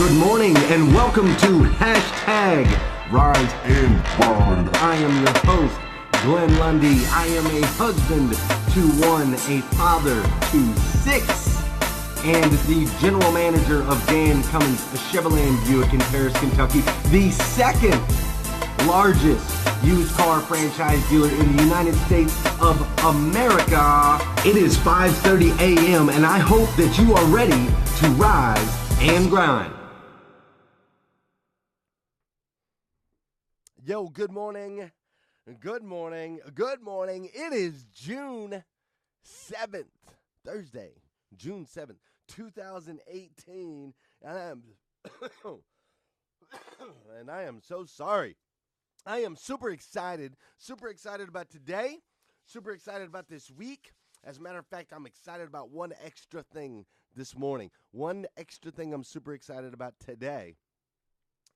Good morning and welcome to Hashtag Rise and Bond. I am your host, Glenn Lundy. I am a husband to one, a father to six, and the general manager of Dan Cummins Chevrolet Buick in Paris, Kentucky, the second largest used car franchise dealer in the United States of America. It is 5:30 a.m. and I hope that you are ready to rise and grind. Yo, good morning. Good morning. Good morning. It is June 7th, Thursday, June 7th, 2018. And I am so sorry. I am super excited about today, super excited about this week. As a matter of fact, I'm excited about one extra thing this morning. One extra thing I'm super excited about today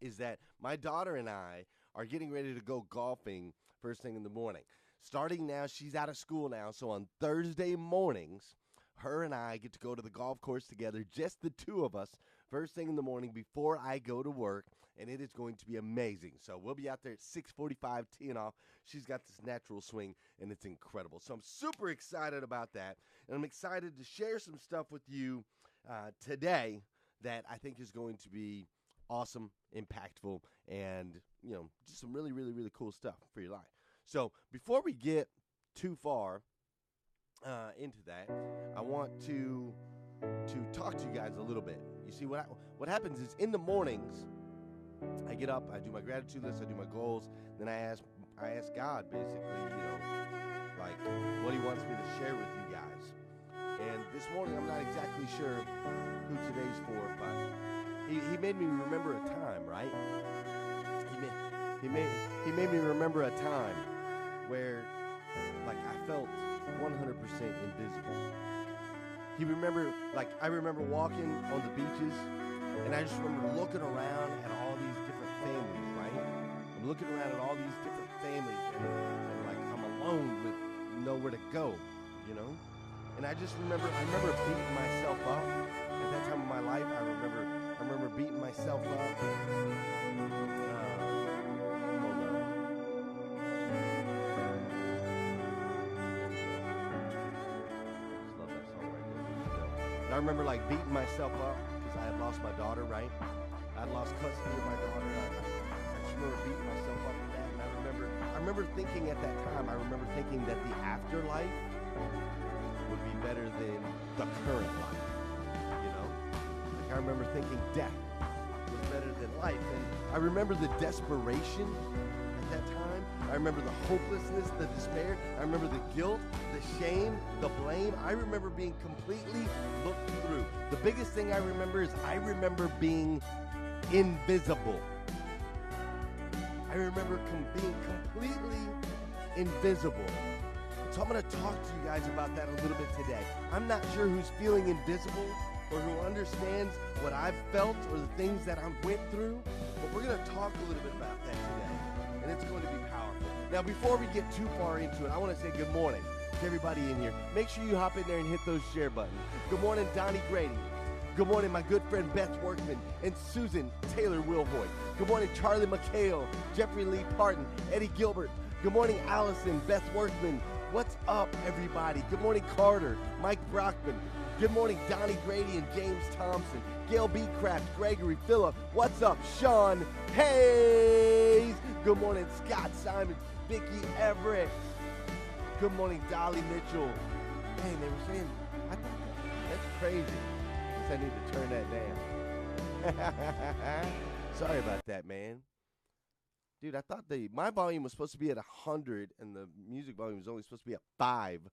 is that my daughter and I are getting ready to go golfing first thing in the morning. Starting now, she's out of school now, so on Thursday mornings, her and I get to go to the golf course together, just the two of us, first thing in the morning before I go to work, and it is going to be amazing. So we'll be out there at 6:45 teeing off. She's got this natural swing, and it's incredible. So I'm super excited about that, and I'm excited to share some stuff with you today that I think is going to be awesome, impactful, and, you know, just some really, really, really cool stuff for your life. So before we get too far into that, I want to talk to you guys a little bit. You see, what happens is in the mornings, I get up, I do my gratitude list, I do my goals, then I ask God, basically, you know, like what he wants me to share with you guys. And this morning, I'm not exactly sure who today's for, but he made me remember a time, right? He made me remember a time where, like, I felt 100% invisible. I remember walking on the beaches, and I just remember looking around at all these different families, right? I'm looking around at all these different families, and like, I'm alone with nowhere to go, you know? And I remember beating myself up. At that time of my life, I remember beating myself up. Hold on. Love that song right there. And I remember like beating myself up because I had lost my daughter, right? I had lost custody of my daughter. I just remember beating myself up for that. And I remember thinking at that time, that the afterlife would be better than the current life, you know? Like, I remember thinking death was better than life, and I remember the desperation at that time. I remember the hopelessness, the despair. I remember the guilt, the shame, the blame. I remember being completely looked through. The biggest thing I remember is I remember being invisible. I remember being completely invisible. So I'm going to talk to you guys about that a little bit today. I'm not sure who's feeling invisible or who understands what I've felt or the things that I went through, but we're going to talk a little bit about that today, and it's going to be powerful. Now, before we get too far into it, I want to say good morning to everybody in here. Make sure you hop in there and hit those share buttons. Good morning, Donnie Grady. Good morning, my good friend Beth Workman and Susan Taylor Wilhoy. Good morning, Charlie McHale, Jeffrey Lee Parton, Eddie Gilbert. Good morning, Allison, Beth Workman. What's up, everybody? Good morning, Carter, Mike Brockman. Good morning, Donnie Grady and James Thompson. Gail B. Craft, Gregory Phillip. What's up, Sean Hayes? Good morning, Scott Simons, Vicki Everett. Good morning, Dolly Mitchell. Hey, they were saying, I thought that's crazy. I need to turn that down. Sorry about that, man. Dude, I thought my volume was supposed to be at 100 and the music volume was only supposed to be at 5. But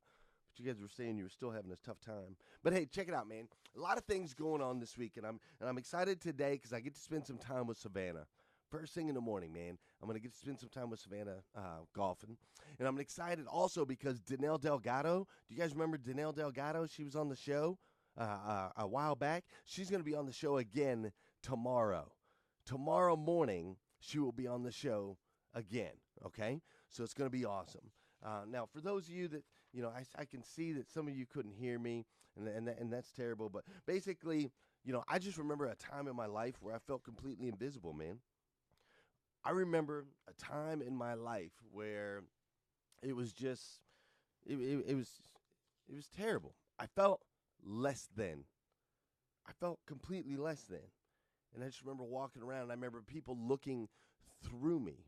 you guys were saying you were still having a tough time. But hey, check it out, man. A lot of things going on this week, and I'm excited today because I get to spend some time with Savannah. First thing in the morning, man. I'm going to get to spend some time with Savannah golfing. And I'm excited also because Danelle Delgado, do you guys remember Danelle Delgado? She was on the show a while back. She's going to be on the show again tomorrow. Tomorrow morning, she will be on the show again, okay? So it's going to be awesome. Now, for those of you that, you know, I can see that some of you couldn't hear me, and that's terrible. But basically, I just remember a time in my life where I felt completely invisible, man. I remember a time in my life where it was just it was terrible. I felt less than. I felt completely less than. And I just remember walking around and I remember people looking through me.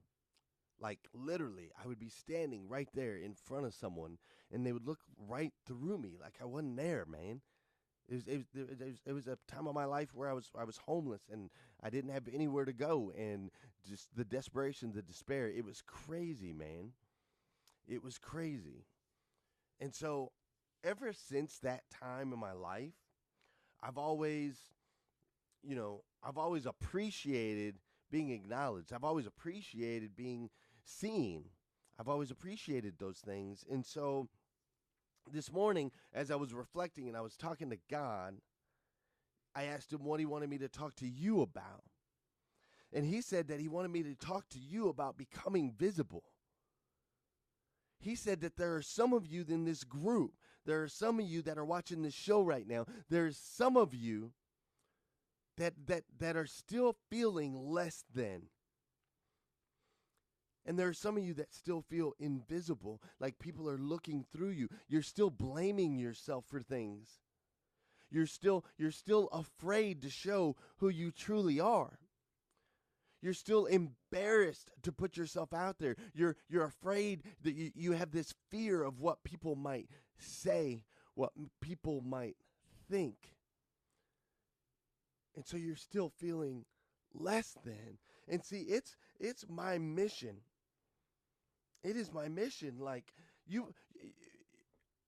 Like literally, I would be standing right there in front of someone and they would look right through me like I wasn't there, man. It was a time of my life where I was homeless and I didn't have anywhere to go, and just the desperation, the despair. It was crazy, man. It was crazy. And so ever since that time in my life, I've always, I've always appreciated being acknowledged. I've always appreciated being seen. I've always appreciated those things. And so this morning, as I was reflecting and I was talking to God, I asked him what he wanted me to talk to you about. And he said that he wanted me to talk to you about becoming visible. He said that there are some of you in this group, there are some of you that are watching this show right now, there's some of you that are still feeling less than. And there are some of you that still feel invisible, like people are looking through you. You're still blaming yourself for things. You're still afraid to show who you truly are. You're still embarrassed to put yourself out there. You're afraid that you have this fear of what people might say, what people might think. And so you're still feeling less than. And see, it's my mission. It is my mission. Like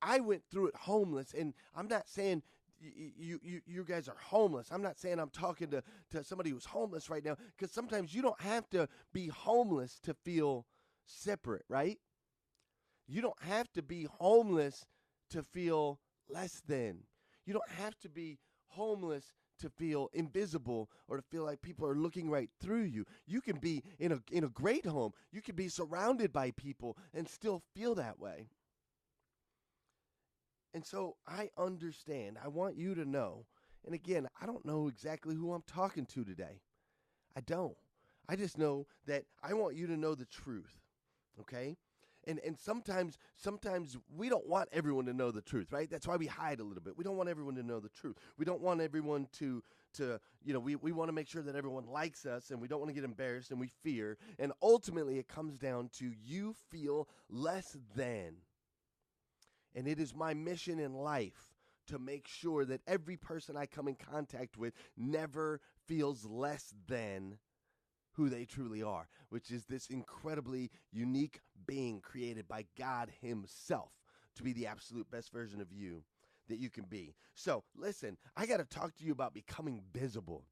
I went through it homeless, and I'm not saying you guys are homeless. I'm not saying I'm talking to somebody who's homeless right now, because sometimes you don't have to be homeless to feel separate, right? You don't have to be homeless to feel less than. You don't have to be homeless to feel invisible or to feel like people are looking right through you. You can be in a great home. You can be surrounded by people and still feel that way. And so I understand. I want you to know. And again, I don't know exactly who I'm talking to today. I don't. I just know that I want you to know the truth. Okay? And sometimes we don't want everyone to know the truth, right? That's why we hide a little bit. We don't want everyone to know the truth. We don't want everyone to we want to make sure that everyone likes us, and we don't want to get embarrassed, and we fear. And ultimately it comes down to you feel less than. And it is my mission in life to make sure that every person I come in contact with never feels less than who they truly are, which is this incredibly unique being created by God himself to be the absolute best version of you that you can be. So listen, I got to talk to you about becoming visible.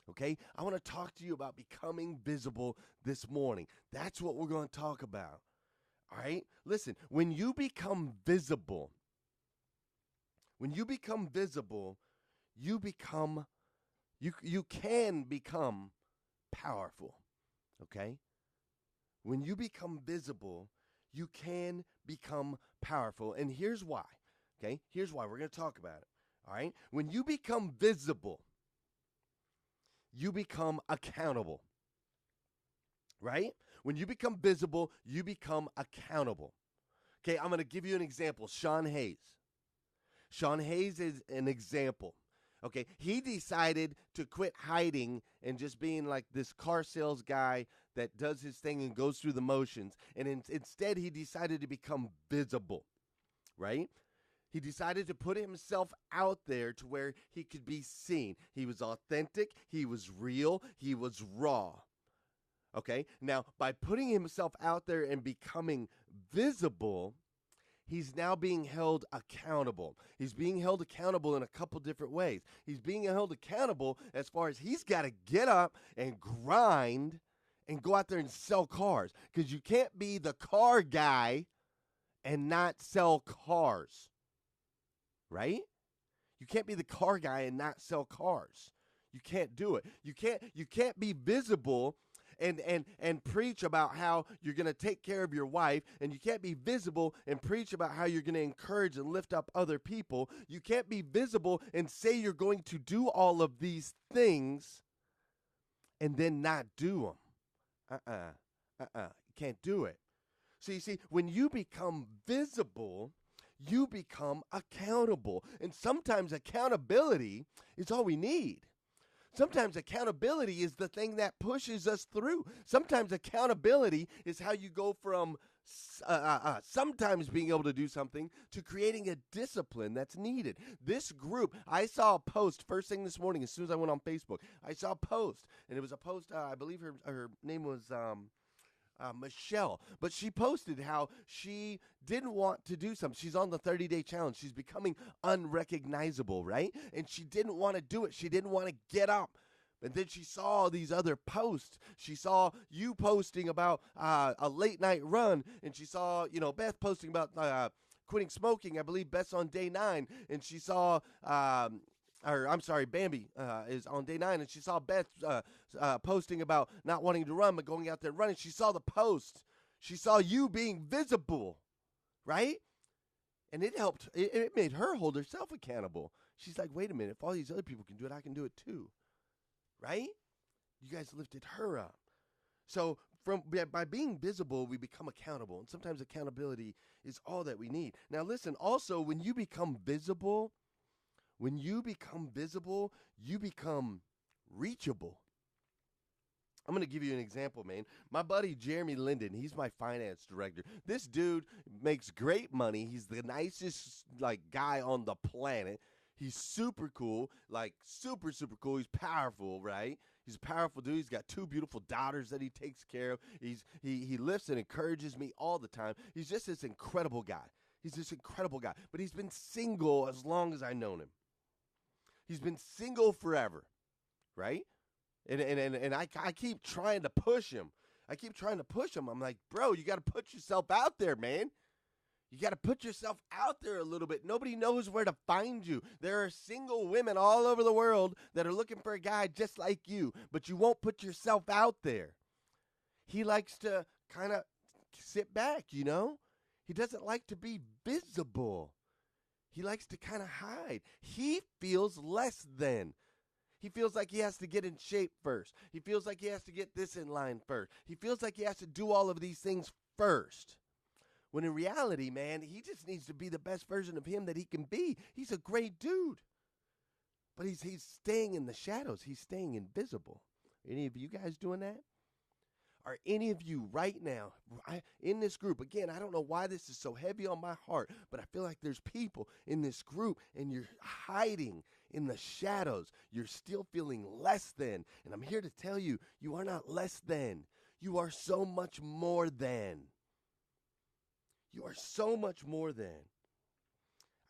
Okay? I want to talk to you about becoming visible this morning. That's what we're going to talk about. All right? Listen, when you become visible, you can become powerful. Okay? When you become visible, you can become powerful. And here's why. Okay? Here's why. We're going to talk about it. All right? When you become visible, you become accountable. Right? When you become visible, you become accountable. Okay, I'm going to give you an example. Sean Hayes. Sean Hayes is an example. Okay, he decided to quit hiding and just being like this car sales guy that does his thing and goes through the motions. And instead, he decided to become visible, right? He decided to put himself out there to where he could be seen. He was authentic. He was real. He was raw. Okay, now by putting himself out there and becoming visible, he's now being held accountable. He's being held accountable in a couple different ways. He's being held accountable as far as he's got to get up and grind and go out there and sell cars, because you can't be the car guy and not sell cars, right? You can't be the car guy and not sell cars. You can't do it. You can't be visible and preach about how you're going to take care of your wife, and you can't be visible and preach about how you're going to encourage and lift up other people. You can't be visible and say you're going to do all of these things and then not do them. You can't do it. So you see, when you become visible, you become accountable. And sometimes accountability is all we need. Sometimes accountability is the thing that pushes us through. Sometimes accountability is how you go from sometimes being able to do something to creating a discipline that's needed. This group, I saw a post first thing this morning as soon as I went on Facebook. I saw a post, and it was a post, I believe her name was Michelle, but she posted how she didn't want to do something. She's on the 30-day challenge. She's becoming unrecognizable, right? And she didn't want to do it. She didn't want to get up. And then she saw these other posts. She saw you posting about a late night run, and she saw, Beth posting about quitting smoking. I believe Beth's on day 9, and she saw Bambi is on day 9, and she saw Beth posting about not wanting to run but going out there running. She saw the post. She saw you being visible, right? And it helped. It made her hold herself accountable. She's like, wait a minute, if all these other people can do it, I can do it too, right? You guys lifted her up. So by being visible, we become accountable, and sometimes accountability is all that we need. Now listen, also, when you become visible, you become reachable. I'm going to give you an example, man. My buddy Jeremy Linden, he's my finance director. This dude makes great money. He's the nicest guy on the planet. He's super cool, super, super cool. He's powerful, right? He's a powerful dude. He's got 2 beautiful daughters that he takes care of. He lifts and encourages me all the time. He's just this incredible guy. But he's been single as long as I've known him. He's been single forever, right? And I keep trying to push him. I'm like, bro, you got to put yourself out there, man. You got to put yourself out there a little bit. Nobody knows where to find you. There are single women all over the world that are looking for a guy just like you, but you won't put yourself out there. He likes to kind of sit back, He doesn't like to be visible. He likes to kind of hide. He feels less than. He feels like he has to get in shape first. He feels like he has to get this in line first. He feels like he has to do all of these things first. When in reality, man, he just needs to be the best version of him that he can be. He's a great dude. But he's staying in the shadows. He's staying invisible. Any of you guys doing that? Are any of you right now in this group? Again, I don't know why this is so heavy on my heart, but I feel like there's people in this group and you're hiding in the shadows. You're still feeling less than. And I'm here to tell you, you are not less than. You are so much more than. You are so much more than.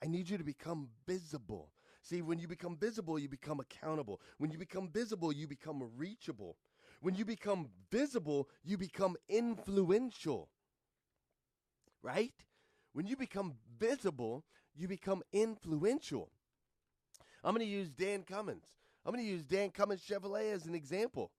I need you to become visible. See, when you become visible, you become accountable. When you become visible, you become reachable. When you become visible, you become influential, right? When you become visible, you become influential. I'm going to use Dan Cummins. I'm going to use Dan Cummins Chevrolet as an example,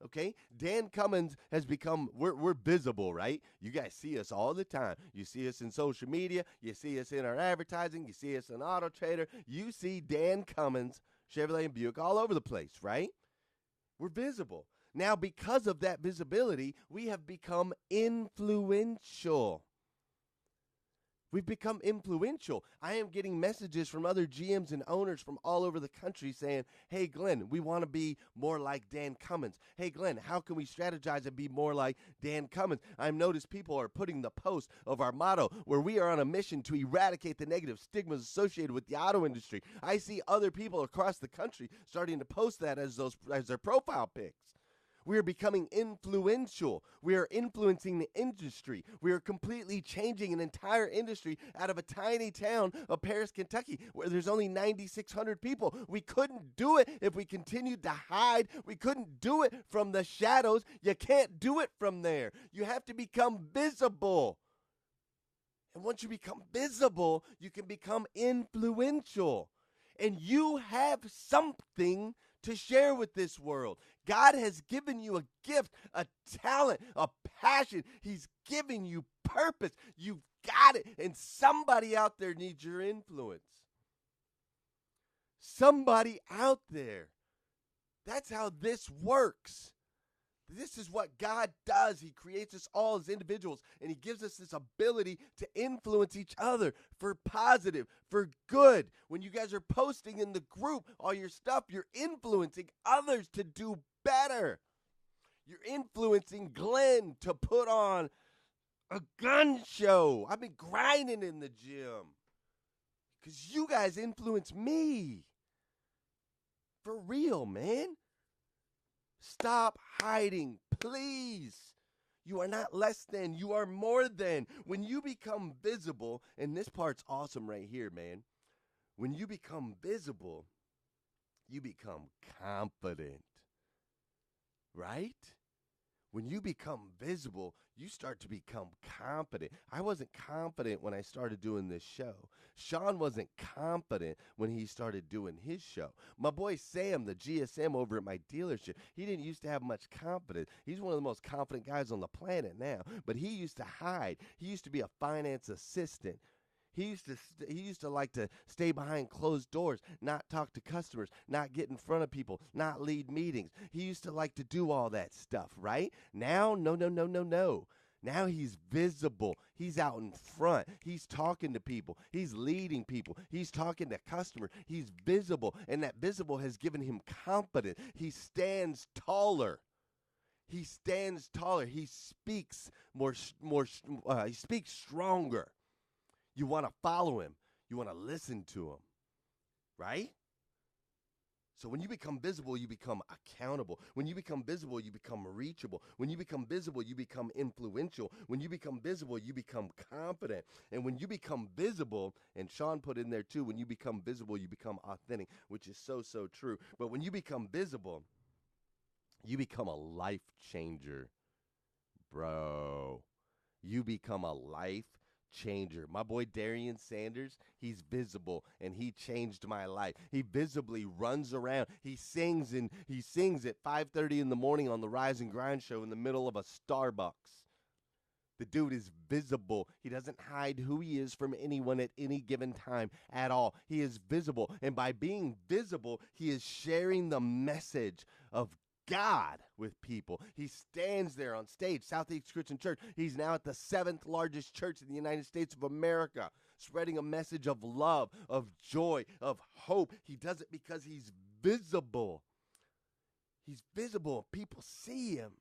okay? Dan Cummins has become, we're visible, right? You guys see us all the time. You see us in social media. You see us in our advertising. You see us in Auto Trader. You see Dan Cummins Chevrolet and Buick all over the place, right? We're visible. Now, because of that visibility, we have become influential. We've become influential. I am getting messages from other GMs and owners from all over the country saying, hey, Glenn, we want to be more like Dan Cummins. Hey, Glenn, how can we strategize and be more like Dan Cummins? I've noticed people are putting the post of our motto where we are on a mission to eradicate the negative stigmas associated with the auto industry. I see other people across the country starting to post that as their profile pics. We are becoming influential. We are influencing the industry. We are completely changing an entire industry out of a tiny town of Paris, Kentucky, where there's only 9,600 people. We couldn't do it if we continued to hide. We couldn't do it from the shadows. You can't do it from there. You have to become visible. And once you become visible, you can become influential. And you have something to share with this world. God has given you a gift, a talent, a passion. He's giving you purpose. You've got it. And somebody out there needs your influence. Somebody out there. That's how this works. This is what God does. He creates us all as individuals, and he gives us this ability to influence each other for positive, for good. When you guys are posting in the group all your stuff, you're influencing others to do better. You're influencing Glenn to put on a gun show. I've been grinding in the gym because you guys influence me. For real, man. Stop hiding, please. You are not less than. You are more than. When you become visible, and this part's awesome right here, man. When you become visible, you become confident, right? When you become visible, you start to become confident. I wasn't confident when I started doing this show. Sean wasn't confident when he started doing his show. My boy Sam, the GSM over at my dealership, he didn't used to have much confidence. He's one of the most confident guys on the planet now, but he used to hide. He used to be a finance assistant. He used to like to stay behind closed doors, not talk to customers, not get in front of people, not lead meetings. He used to like to do all that stuff, right? Now, no. Now he's visible. He's out in front. He's talking to people. He's leading people. He's talking to customers. He's visible, and that visible has given him confidence. He stands taller. He stands taller. He speaks he speaks stronger. You want to follow him. You want to listen to him, right? So when you become visible, you become accountable. When you become visible, you become reachable. When you become visible, you become influential. When you become visible, you become confident. And when you become visible, and Sean put in there too, when you become visible, you become authentic, which is so, so true. But when you become visible, you become a life changer, bro. You become a life changer. My boy Darian Sanders, he's visible, and he changed my life. He visibly runs around. He sings at 5:30 in the morning on the Rise and Grind show in the middle of a Starbucks. The dude is visible. He doesn't hide who he is from anyone at any given time at all. He is visible, and by being visible, he is sharing the message of God with people. He stands there on stage, Southeast Christian Church. He's now at the 7th largest church in the United States of America, spreading a message of love, of joy, of hope. He does it because he's visible. He's visible. People see him.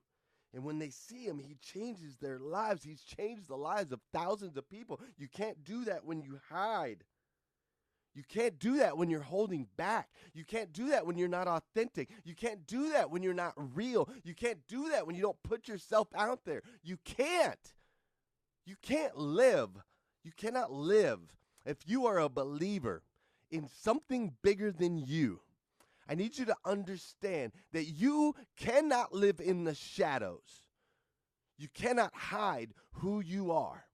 And when they see him, he changes their lives. He's changed the lives of thousands of people. You can't do that when you hide. You can't do that when you're holding back. You can't do that when you're not authentic. You can't do that when you're not real. You can't do that when you don't put yourself out there. You can't. You can't live. You cannot live if you are a believer in something bigger than you. I need you to understand that you cannot live in the shadows. You cannot hide who you are.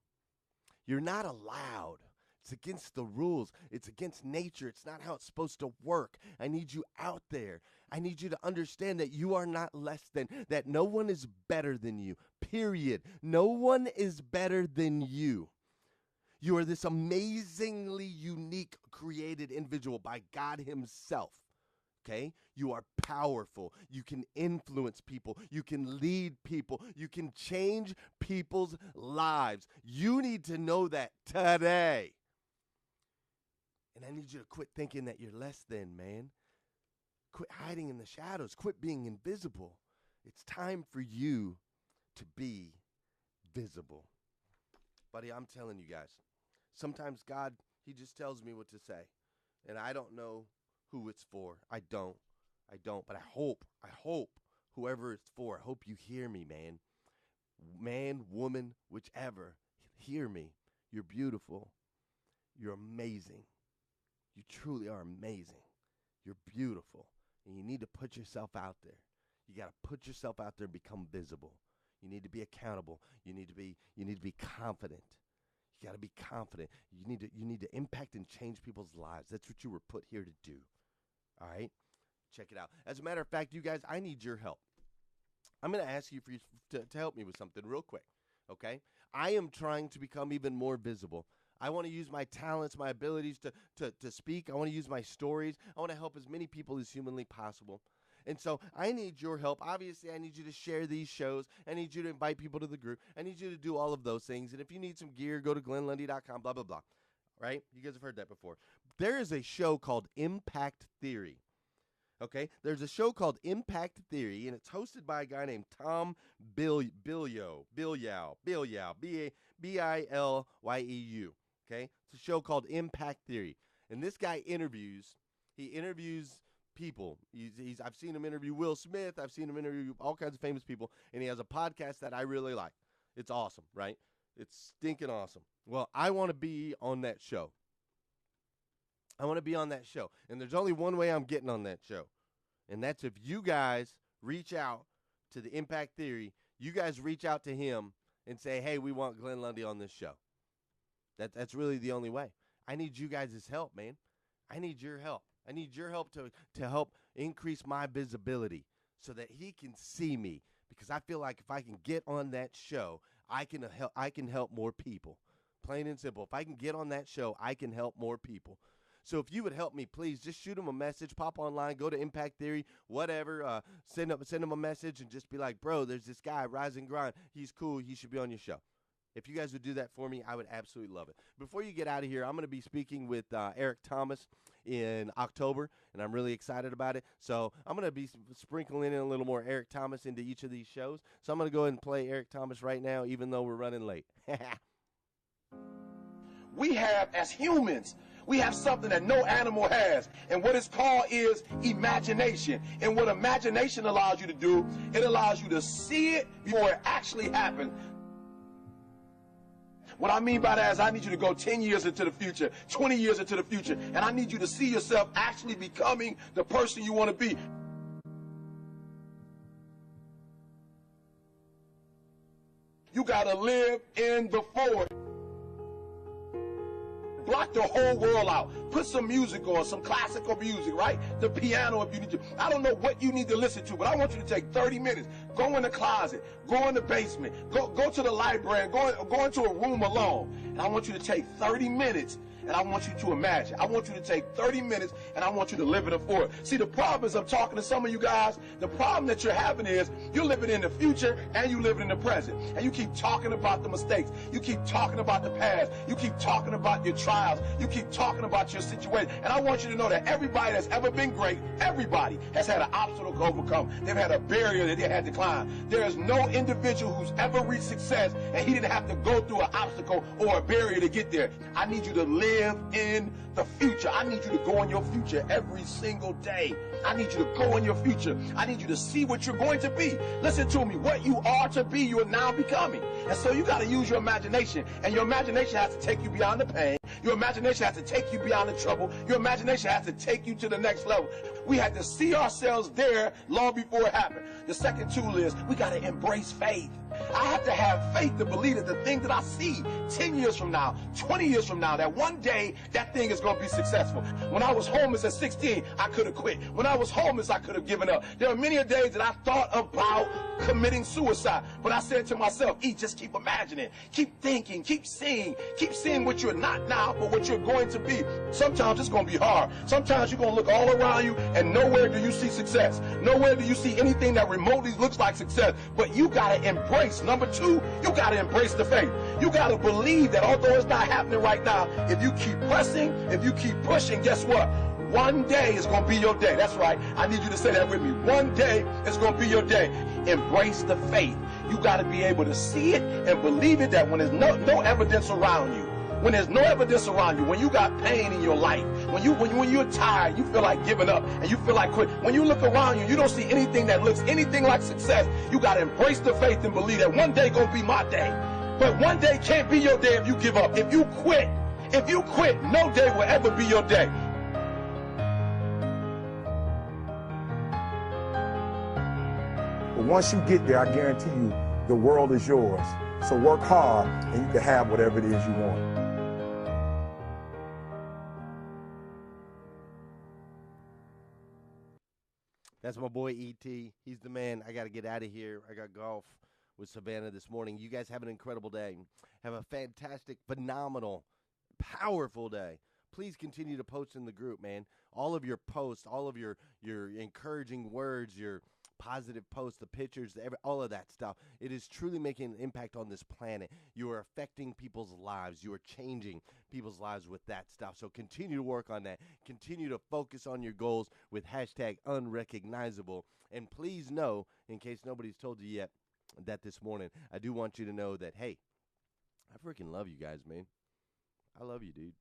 You're not allowed. It's against the rules. It's against nature. It's not how it's supposed to work. I need you out there. I need you to understand that you are not less than, that no one is better than you, period. No one is better than you. You are this amazingly unique, created individual by God himself. Okay? You are powerful. You can influence people. You can lead people. You can change people's lives. You need to know that today. And I need you to quit thinking that you're less than, man. Quit hiding in the shadows. Quit being invisible. It's time for you to be visible. Buddy, I'm telling you guys, sometimes God, he just tells me what to say. And I don't know who it's for. I don't. But I hope whoever it's for, I hope you hear me, man. Man, woman, whichever, hear me. You're beautiful. You're amazing. You truly are amazing. You're beautiful. And you need to put yourself out there. You got to put yourself out there and become visible. You need to be accountable. You need to be confident. You got to be confident. You need to impact and change people's lives. That's what you were put here to do. All right? check it out. As a matter of fact, you guys, I need your help. I'm going to ask you to help me with something real quick, okay? I am trying to become even more visible. I want to use my talents, my abilities to speak. I want to use my stories. I want to help as many people as humanly possible. And so I need your help. Obviously, I need you to share these shows. I need you to invite people to the group. I need you to do all of those things. And if you need some gear, go to glenlundy.com, blah, blah, blah. Right? You guys have heard that before. There is a show called Impact Theory. Okay? There's a show called Impact Theory, and it's hosted by a guy named Tom Bilyeu, B-I-L-Y-E-U. Okay? It's a show called Impact Theory. And this guy interviews people. I've seen him interview Will Smith. I've seen him interview all kinds of famous people, and he has a podcast that I really like. It's awesome, right? It's stinking awesome. Well, I want to be on that show. I want to be on that show. And there's only one way I'm getting on that show. And that's if you guys reach out to the Impact Theory, you guys reach out to him and say, hey, we want Glenn Lundy on this show. That's really the only way. I need you guys' help, man. I need your help. I need your help to help increase my visibility so that he can see me. Because I feel like if I can get on that show, I can help more people. Plain and simple. If I can get on that show, I can help more people. So if you would help me, please just shoot him a message, pop online, go to Impact Theory, whatever, send him a message and just be like, bro, there's this guy, Rise and Grind. He's cool. He should be on your show. If you guys would do that for me, I would absolutely love it. Before you get out of here, I'm going to be speaking with Eric Thomas in October, and I'm really excited about it. So I'm going to be sprinkling in a little more Eric Thomas into each of these shows. So I'm going to go ahead and play Eric Thomas right now, even though we're running late. We have, as humans, we have something that no animal has. And what it's called is imagination. And what imagination allows you to do, it allows you to see it before it actually happens. What I mean by that is I need you to go 10 years into the future, 20 years into the future, and I need you to see yourself actually becoming the person you want to be. You got to live in the forward. Block the whole world out. Put some music on, some classical music, right? The piano if you need to. I don't know what you need to listen to, but I want you to take 30 minutes. Go in the closet. Go in the basement. Go to the library. Go into a room alone. And I want you to take 30 minutes. And I want you to imagine. I want you to take 30 minutes and I want you to live in the forward. See, the problem is I'm talking to some of you guys. The problem that you're having is you're living in the future and you living in the present. And you keep talking about the mistakes. You keep talking about the past. You keep talking about your trials. You keep talking about your situation. And I want you to know that everybody that's ever been great, everybody has had an obstacle to overcome. They've had a barrier that they had to climb. There is no individual who's ever reached success and he didn't have to go through an obstacle or a barrier to get there. I need you to live in the future. I need you to go in your future every single day. I need you to go in your future. I need you to see what you're going to be. Listen to me. What you are to be, you are now becoming. And so you got to use your imagination. And your imagination has to take you beyond the pain. Your imagination has to take you beyond the trouble. Your imagination has to take you to the next level. We had to see ourselves there long before it happened. The second tool is we got to embrace faith. I have to have faith to believe that the thing that I see 10 years from now, 20 years from now, that one day that thing is going to be successful. When I was homeless at 16, I could have quit. When I was homeless, I could have given up. There are many days that I thought about committing suicide. But I said to myself, just keep imagining, keep thinking, keep seeing what you're not now, but what you're going to be. Sometimes it's going to be hard. Sometimes you're going to look all around you and nowhere do you see success. Nowhere do you see anything that remotely looks like success. But you got to embrace. Number two, you got to embrace the faith. You got to believe that although it's not happening right now, if you keep pressing, if you keep pushing, guess what? One day is going to be your day. That's right. I need you to say that with me. One day is going to be your day. Embrace the faith. You got to be able to see it and believe it, that when there's no evidence around you, when there's no evidence around you, when you got pain in your life, when you're tired, you feel like giving up and you feel like quit. When you look around you, you don't see anything that looks anything like success. You got to embrace the faith and believe that one day going to be my day. But one day can't be your day if you give up. If you quit, no day will ever be your day. But once you get there, I guarantee you, the world is yours. So work hard and you can have whatever it is you want. That's my boy E.T. He's the man. I got to get out of here. I got golf with Savannah this morning. You guys have an incredible day. Have a fantastic, phenomenal, powerful day. Please continue to post in the group, man. All of your posts, all of your encouraging words, your positive posts, the pictures, all of that stuff. It is truly making an impact on this planet. You are affecting people's lives. You are changing people's lives with that stuff. So continue to work on that. Continue to focus on your goals with hashtag unrecognizable. And please know, in case nobody's told you yet, that this morning, I do want you to know that, hey, I freaking love you guys, man. I love you, dude.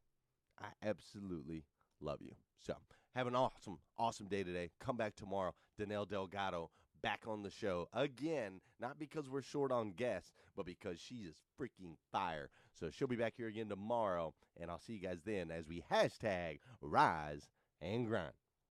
I absolutely love you. So have an awesome, awesome day today. Come back tomorrow. Danelle Delgado back on the show again, not because we're short on guests, but because she is freaking fire. So she'll be back here again tomorrow, and I'll see you guys then as we hashtag rise and grind.